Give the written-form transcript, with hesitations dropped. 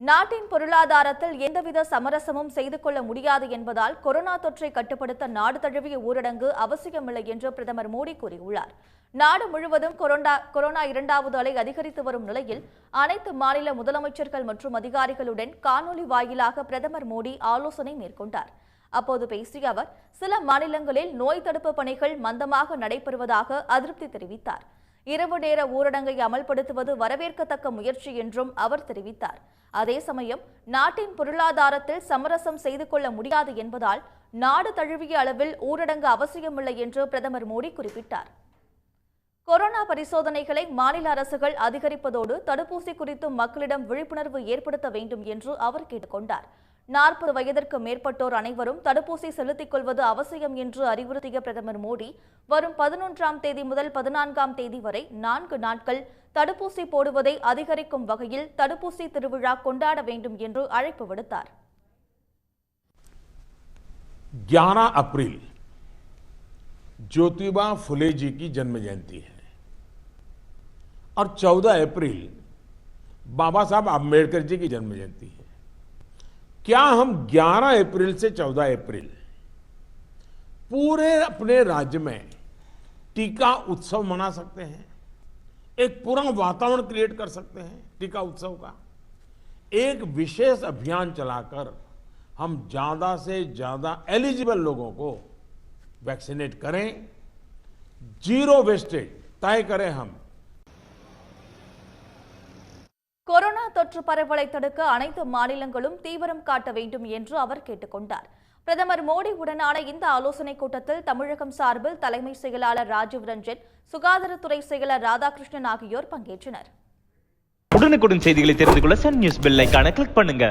நாட்டின் பொருளாதாரத்தில் எந்தவித சமரசமும் செய்து கொள்ள முடியாது என்பதால் கொரோனா தொற்றை கட்டுப்படுத்த நாடு தழுவிய ஊரடங்கு அவசியமில்லை என்று பிரதமர் மோடி கூறியுள்ளார். நாடு முழுவதும் கொரோனா இரண்டாவது அலை அதிகரித்து வரும் நிலையில் அனைத்து மாநில முதலமைச்சர்கள் மற்றும் அதிகாரிகளுடன் காணொலி வாயிலாக பிரதமர் மோடி ஆலோசனை மேற்கொண்டார். அப்போது பேசிய அவர், சில மாநிலங்களில் நோய் தடுப்பு பணிகள் மந்தமாக நடைபெறுவதாக அதிருப்தி தெரிவித்தார். இரவு நேர ஊரடங்கை அமல்படுத்துவது வரவேற்கத்தக்க முயற்சி என்றும் அவர் தெரிவித்தார். அதே சமயம் நாட்டின் பொருளாதாரத்தில் சமரசம் செய்து கொள்ள முடியாது என்பதால் நாடு தழுவிய அளவில் ஊரடங்கு அவசியமில்லை என்று பிரதமர் மோடி குறிப்பிட்டார். கொரோனா பரிசோதனைகளை மாநில அரசுகள் அதிகரிப்பதோடு தடுப்பூசி குறித்தும் மக்களிடம் விழிப்புணர்வு ஏற்படுத்த வேண்டும் என்று அவர் கேட்டுக் கொண்டார். 40 வயதிற்கு மேற்பட்டோர் அனைவரும் தடுப்பூசி செலுத்திக் கொள்வது அவசியம் என்று அறிவுறுத்திய பிரதமர் மோடி, வரும் 11ஆம் தேதி முதல் 14ஆம் தேதி வரை 4 நாட்கள் தடுப்பூசி போடுவதை அதிகரிக்கும் வகையில் தடுப்பூசி திருவிழா கொண்டாட வேண்டும் என்று அழைப்பு விடுத்தார். 11 अप्रैल ज्योतिबा फुले जी की जन्म जयंती है और 14 अप्रैल बाबा साहब आम्बेडकर जी की जन्म जयंती है। क्या हम 11 अप्रैल से 14 अप्रैल पूरे अपने राज्य में टीका उत्सव मना सकते हैं? एक पूरा वातावरण क्रिएट कर सकते हैं टीका उत्सव का। एक विशेष अभियान चलाकर हम ज्यादा से ज्यादा एलिजिबल लोगों को वैक्सीनेट करें, जीरो वेस्टेज तय करें हम। கொரோனா தொற்று பரவலை தடுக்க அனைத்து மாநிலங்களும் தீவிரம் காட்ட வேண்டும் என்று அவர் கேட்டுக் கொண்டார். பிரதமர் மோடி உடனான இந்த ஆலோசனைக் கூட்டத்தில் தமிழகம் சார்பில் தலைமை செயலாளர் ராஜீவ் ரஞ்சன், சுகாதாரத்துறை செயலர் ராதாகிருஷ்ணன் ஆகியோர் பங்கேற்றனர். உடனுக்குடன் செய்திகளை தெரிந்து கொள்ள சன் நியூஸ் பெல் ஐகானை கிளிக் பண்ணுங்க.